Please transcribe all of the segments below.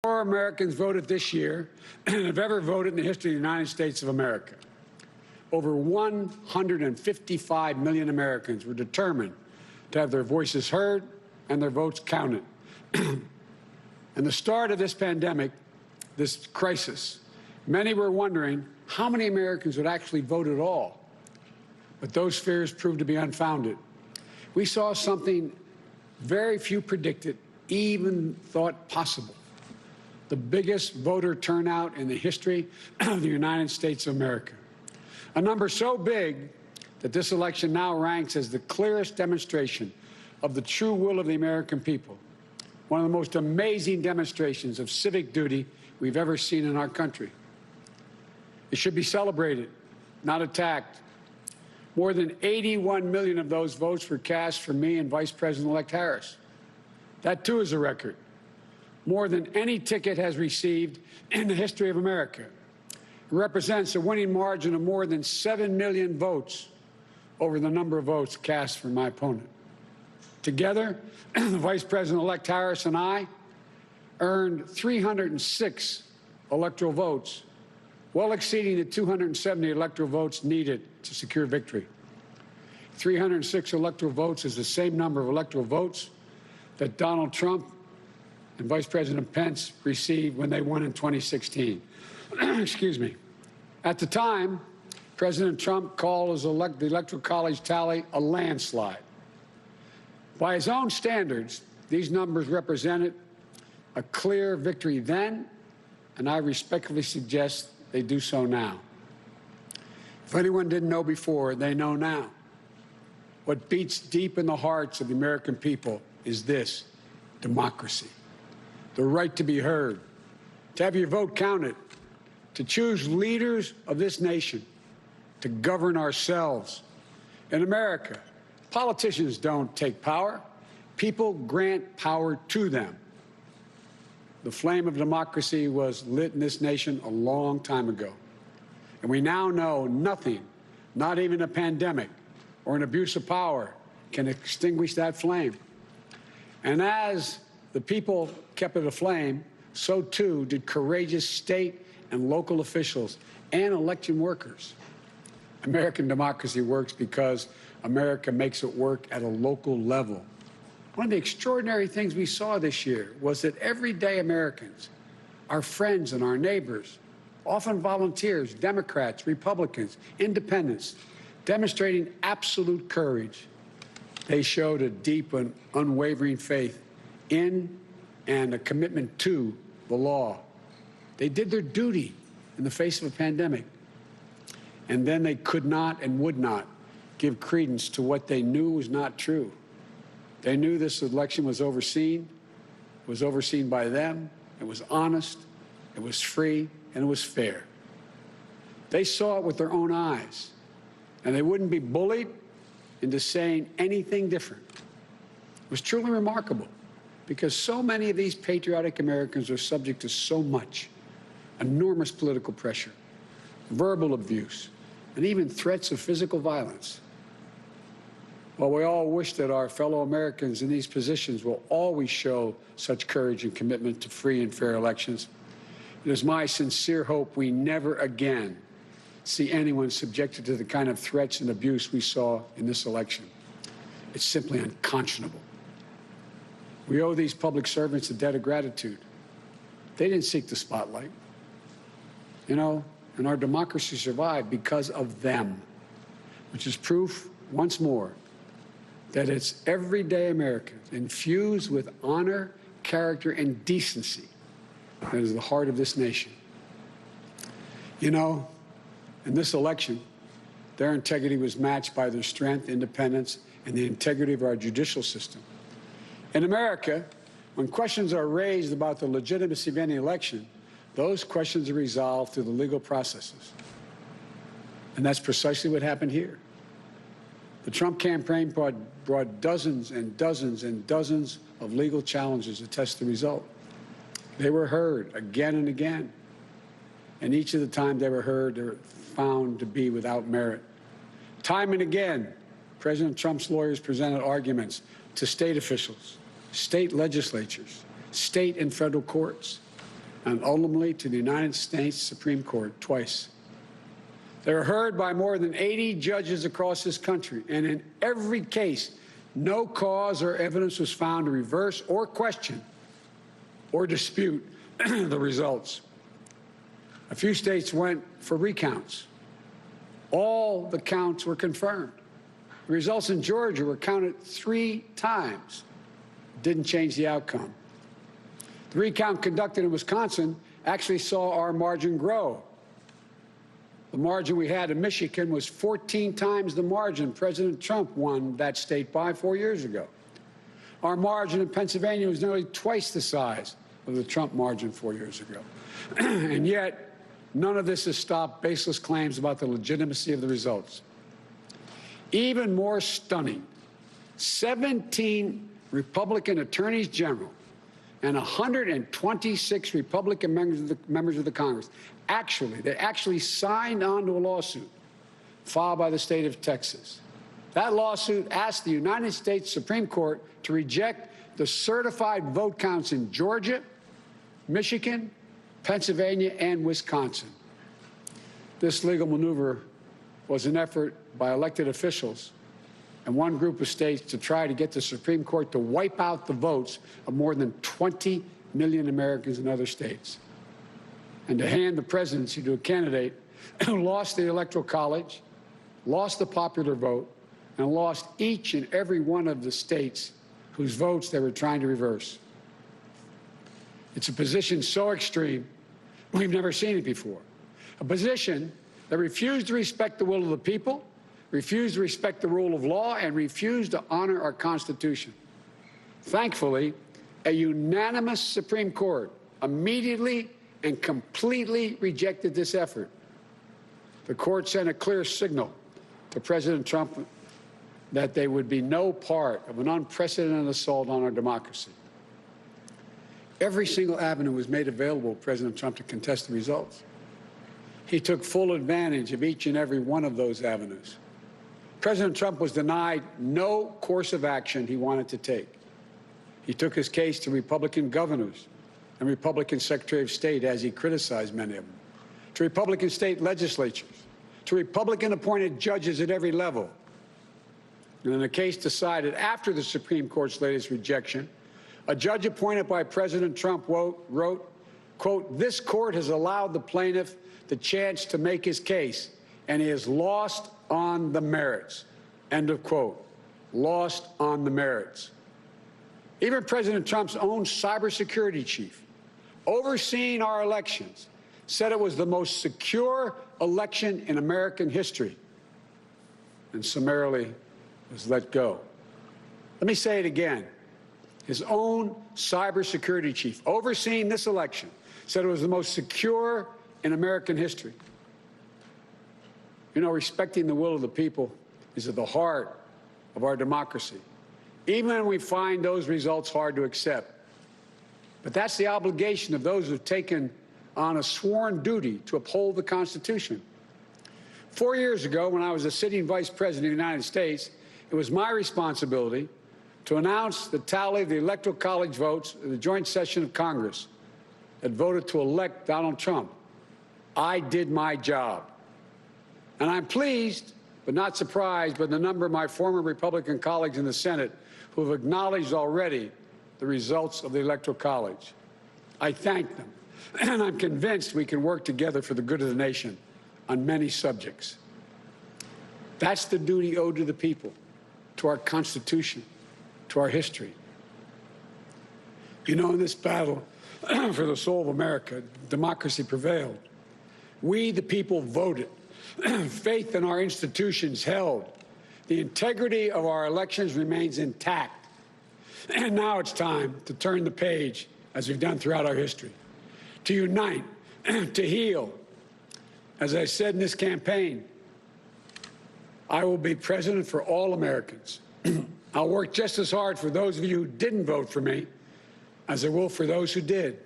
More Americans voted this year than have ever voted in the history of the United States of America. Over 155 million Americans were determined to have their voices heard and their votes counted. And the start of this pandemic, this crisis, many were wondering how many Americans would actually vote at all. But those fears proved to be unfounded. We saw something very few predicted, even thought possible. The biggest voter turnout in the history of the United States of America. A number so big that this election now ranks as the clearest demonstration of the true will of the American people. One of the most amazing demonstrations of civic duty we've ever seen in our country. It should be celebrated, not attacked. More than 81 million of those votes were cast for me and Vice President-elect Harris. That, too, is a record. More than any ticket has received in the history of America. It represents a winning margin of more than 7 million votes over the number of votes cast for my opponent. Together, the Vice President-elect Harris and I earned 306 electoral votes, well exceeding the 270 electoral votes needed to secure victory. 306 electoral votes is the same number of electoral votes that Donald Trump and Vice President Pence received when they won in 2016. Excuse me. At the time, President Trump called the Electoral College tally a landslide. By his own standards, these numbers represented a clear victory then, and I respectfully suggest they do so now. If anyone didn't know before, they know now. What beats deep in the hearts of the American people is this: democracy. The right to be heard, to have your vote counted, to choose leaders of this nation, to govern ourselves. In America, politicians don't take power. People grant power to them. The flame of democracy was lit in this nation a long time ago. And we now know nothing, not even a pandemic or an abuse of power, can extinguish that flame. And as the people kept it aflame, so too did courageous state and local officials and election workers. American democracy works because America makes it work at a local level. One of the extraordinary things we saw this year was that everyday Americans, our friends and our neighbors, often volunteers, Democrats, Republicans, independents, demonstrating absolute courage. They showed a deep and unwavering faith in and a commitment to the law. They did their duty in the face of a pandemic. And then they could not and would not give credence to what they knew was not true. They knew this election was overseen by them, it was honest, it was free, and it was fair. They saw it with their own eyes, and they wouldn't be bullied into saying anything different. It was truly remarkable, because so many of these patriotic Americans are subject to so much enormous political pressure, verbal abuse, and even threats of physical violence. While we all wish that our fellow Americans in these positions will always show such courage and commitment to free and fair elections, it is my sincere hope we never again see anyone subjected to the kind of threats and abuse we saw in this election. It's simply unconscionable. We owe these public servants a debt of gratitude. They didn't seek the spotlight. You know, and our democracy survived because of them, which is proof, once more, that it's everyday Americans infused with honor, character, and decency that is the heart of this nation. You know, in this election, their integrity was matched by their strength, independence, and the integrity of our judicial system. In America, when questions are raised about the legitimacy of any election, those questions are resolved through the legal processes. And that's precisely what happened here. The Trump campaign brought dozens and dozens and dozens of legal challenges to test the result. They were heard again and again. And each of the times they were heard, they were found to be without merit. Time and again, President Trump's lawyers presented arguments to state officials, state legislatures, state and federal courts. and ultimately to the United States Supreme Court twice. They were heard by more than 80 judges across this country, and in every case, no cause or evidence was found to reverse or question or dispute the results. A few states went for recounts. All the counts were confirmed. The results in Georgia were counted 3 times. Didn't change the outcome. The recount conducted in Wisconsin actually saw our margin grow. The margin we had in Michigan was 14 times the margin President Trump won that state by 4 years ago. Our margin in Pennsylvania was nearly twice the size of the Trump margin 4 years ago. And yet, none of this has stopped baseless claims about the legitimacy of the results. Even more stunning, 17 Republican attorneys general and 126 Republican members of the Congress actually signed on to a lawsuit filed by the state of Texas. That lawsuit asked the United States Supreme Court to reject the certified vote counts in Georgia, Michigan, Pennsylvania, and Wisconsin. This legal maneuver was an effort by elected officials and one group of states to try to get the Supreme Court to wipe out the votes of more than 20 million Americans in other states, and to hand the presidency to a candidate who lost the Electoral College, lost the popular vote, and lost each and every one of the states whose votes they were trying to reverse. It's a position so extreme, we've never seen it before. A position that refused to respect the will of the people, refused to respect the rule of law, and refused to honor our Constitution. Thankfully, a unanimous Supreme Court immediately and completely rejected this effort. The court sent a clear signal to President Trump that there would be no part of an unprecedented assault on our democracy. Every single avenue was made available to President Trump to contest the results. He took full advantage of each and every one of those avenues. President Trump was denied no course of action he wanted to take. He took his case to Republican governors and Republican Secretary of State, as he criticized many of them, to Republican state legislatures, to Republican-appointed judges at every level. And in a case decided after the Supreme Court's latest rejection, a judge appointed by President Trump wrote, quote, "This court has allowed the plaintiff the chance to make his case, and he has lost on the merits," end of quote. Lost on the merits. Even President Trump's own cybersecurity chief, overseeing our elections, said it was the most secure election in American history, and summarily was let go. Let me say it again. His own cybersecurity chief, overseeing this election, said it was the most secure in American history. You know, respecting the will of the people is at the heart of our democracy, even when we find those results hard to accept. But that's the obligation of those who've taken on a sworn duty to uphold the Constitution. 4 years ago, when I was a sitting vice president of the United States, it was my responsibility to announce the tally of the Electoral College votes in the joint session of Congress that voted to elect Donald Trump. I did my job. And I'm pleased, but not surprised, by the number of my former Republican colleagues in the Senate who have acknowledged already the results of the Electoral College. I thank them, and I'm convinced we can work together for the good of the nation on many subjects. That's the duty owed to the people, to our Constitution, to our history. You know, in this battle for the soul of America, democracy prevailed. We, the people, voted. Faith in our institutions held. The integrity of our elections remains intact. And now it's time to turn the page, as we've done throughout our history, to unite, to heal. As I said in this campaign, I will be president for all Americans. I'll work just as hard for those of you who didn't vote for me as I will for those who did.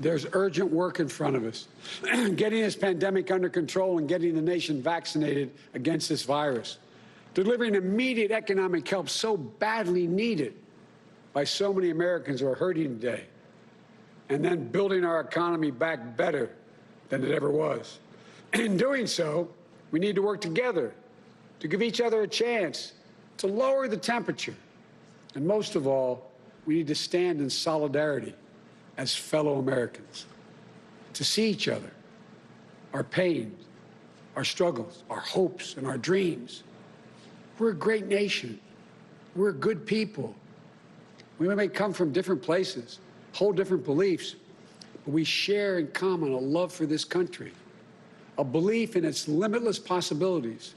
There's urgent work in front of us, getting this pandemic under control and getting the nation vaccinated against this virus, delivering immediate economic help so badly needed by so many Americans who are hurting today, and then building our economy back better than it ever was. In doing so, we need to work together to give each other a chance to lower the temperature. And most of all, we need to stand in solidarity as fellow Americans, to see each other, our pain, our struggles, our hopes, and our dreams. We're a great nation. We're good people. We may come from different places, hold different beliefs, but we share in common a love for this country, a belief in its limitless possibilities.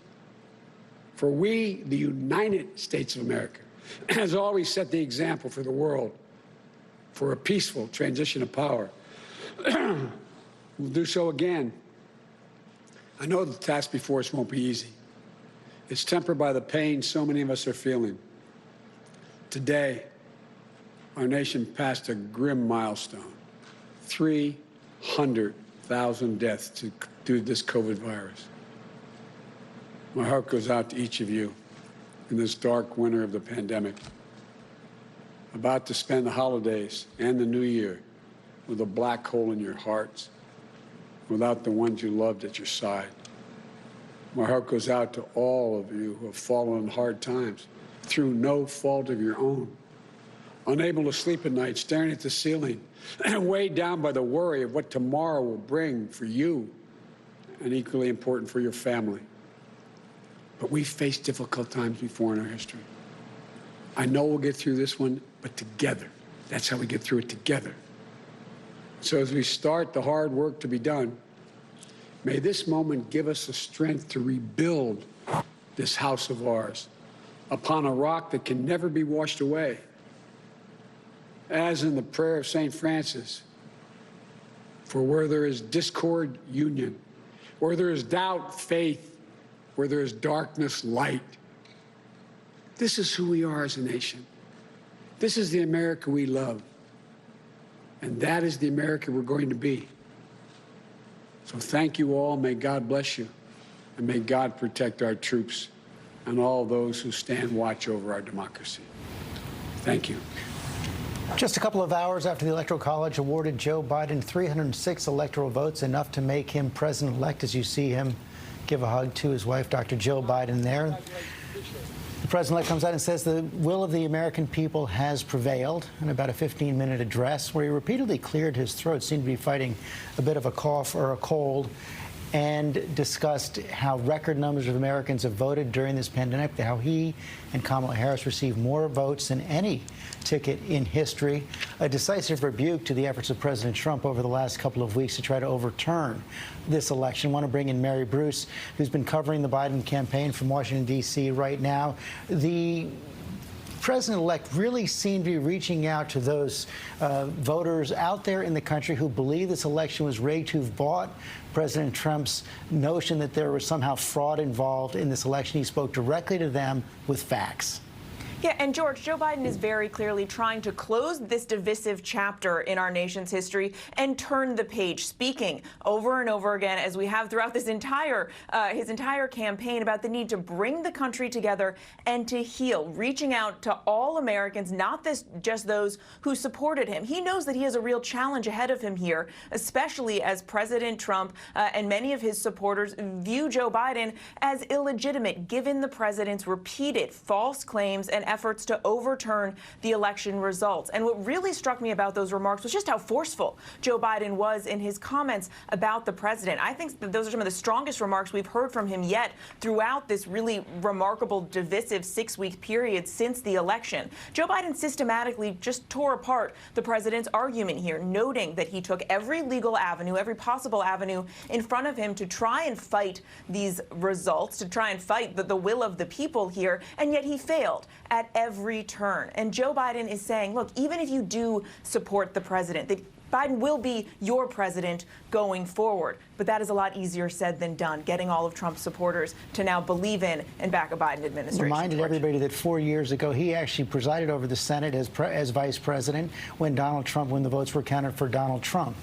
For we, the United States of America, has always set the example for the world for a peaceful transition of power. We'll do so again. I know the task before us won't be easy. It's tempered by the pain so many of us are feeling. Today, our nation passed a grim milestone, 300,000 deaths due to this COVID virus. My heart goes out to each of you in this dark winter of the pandemic, about to spend the holidays and the new year with a black hole in your hearts, without the ones you loved at your side. My heart goes out to all of you who have fallen in hard times through no fault of your own, unable to sleep at night, staring at the ceiling, and weighed down by the worry of what tomorrow will bring for you, and equally important for your family. But we've faced difficult times before in our history. I know we'll get through this one, but together. That's how we get through it, together. So as we start the hard work to be done, may this moment give us the strength to rebuild this house of ours upon a rock that can never be washed away. As in the prayer of St. Francis, for where there is discord, union, where there is doubt, faith, where there is darkness, light. This is who we are as a nation. This is the America we love. And that is the America we're going to be. So thank you all. May God bless you. And may God protect our troops and all those who stand watch over our democracy. Thank you. Just a couple of hours after the Electoral College awarded Joe Biden 306 electoral votes, enough to make him president-elect, as you see him give a hug to his wife, Dr. Jill Biden, there. The president-elect comes out and says the will of the American people has prevailed in about a 15-minute address where he repeatedly cleared his throat, seemed to be fighting a bit of a cough or a cold, and discussed how record numbers of Americans have voted during this pandemic, how he and Kamala Harris received more votes than any ticket in history, a decisive rebuke to the efforts of President Trump over the last couple of weeks to try to overturn this election. I want to bring in Mary Bruce, who's been covering the Biden campaign from Washington, D.C. right now. The president-elect really seemed to be reaching out to those voters out there in the country who believe this election was rigged, who've bought President Trump's notion that there was somehow fraud involved in this election. He spoke directly to them with facts. Yeah, and George, Joe Biden is very clearly trying to close this divisive chapter in our nation's history and turn the page, speaking over and over again, as we have throughout this entire his entire campaign, about the need to bring the country together and to heal, reaching out to all Americans, not just those who supported him. He knows that he has a real challenge ahead of him here, especially as President Trump and many of his supporters view Joe Biden as illegitimate, given the president's repeated false claims and efforts to overturn the election results. And what really struck me about those remarks was just how forceful Joe Biden was in his comments about the president. I think that those are some of the strongest remarks we've heard from him yet throughout this really remarkable, divisive 6-week period since the election. Joe Biden systematically just tore apart the president's argument here, noting that he took every legal avenue, every possible avenue in front of him to try and fight these results, to try and fight the will of the people here, and yet he failed at every turn. And Joe Biden is saying, look, even if you do support the president, that Biden will be your president going forward. But that is a lot easier said than done, getting all of Trump's supporters to now believe in and back a Biden administration. Reminded everybody that 4 years ago, he actually presided over the Senate as vice president when the votes were counted for Donald Trump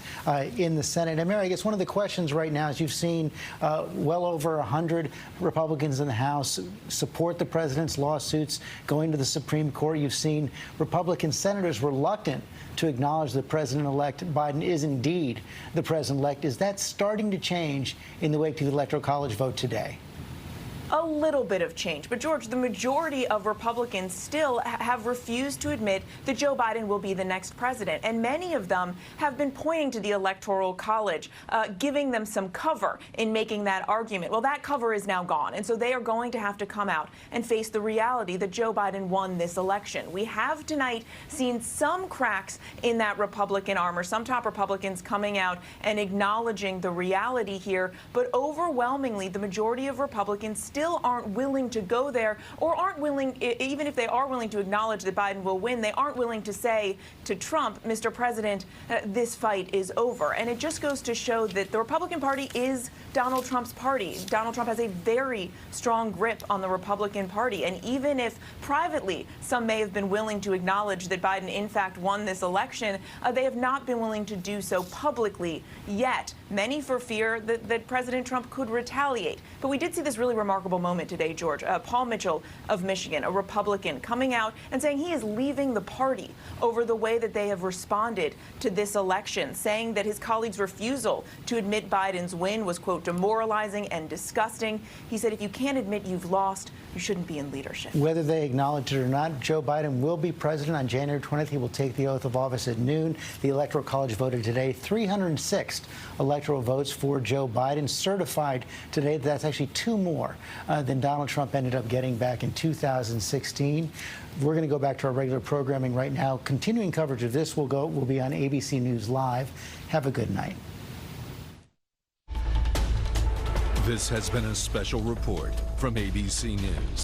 in the Senate. And Mary, I guess one of the questions right now is you've seen well over 100 Republicans in the House support the president's lawsuits going to the Supreme Court. You've seen Republican senators reluctant to acknowledge that President-elect Biden is indeed the president-elect. Is that starting to change in the wake of the Electoral College vote today? A little bit of change. But, George, the majority of Republicans still have refused to admit that Joe Biden will be the next president. And many of them have been pointing to the Electoral College, giving them some cover in making that argument. Well, that cover is now gone. And so they are going to have to come out and face the reality that Joe Biden won this election. We have tonight seen some cracks in that Republican armor, some top Republicans coming out and acknowledging the reality here. But overwhelmingly, the majority of Republicans still aren't willing to go there, or aren't willing, even if they are willing to acknowledge that Biden will win, they aren't willing to say to Trump, Mr. President, this fight is over. And it just goes to show that the Republican Party is Donald Trump's party. Donald Trump has a very strong grip on the Republican Party. And even if privately some may have been willing to acknowledge that Biden in fact won this election, they have not been willing to do so publicly yet. Many for fear that President Trump could retaliate. But we did see this really remarkable moment today, George. Paul Mitchell of Michigan, a Republican, coming out and saying he is leaving the party over the way that they have responded to this election, saying that his colleagues' refusal to admit Biden's win was, quote, demoralizing and disgusting. He said, if you can't admit you've lost, you shouldn't be in leadership. Whether they acknowledge it or not, Joe Biden will be president on January 20th. He will take the oath of office at noon. The Electoral College voted today 306 electoral votes for Joe Biden, certified today. That's actually two more than Donald Trump ended up getting back in 2016. We're going to go back to our regular programming right now. Continuing coverage of this will be on ABC News Live. Have a good night. This has been a special report from ABC News.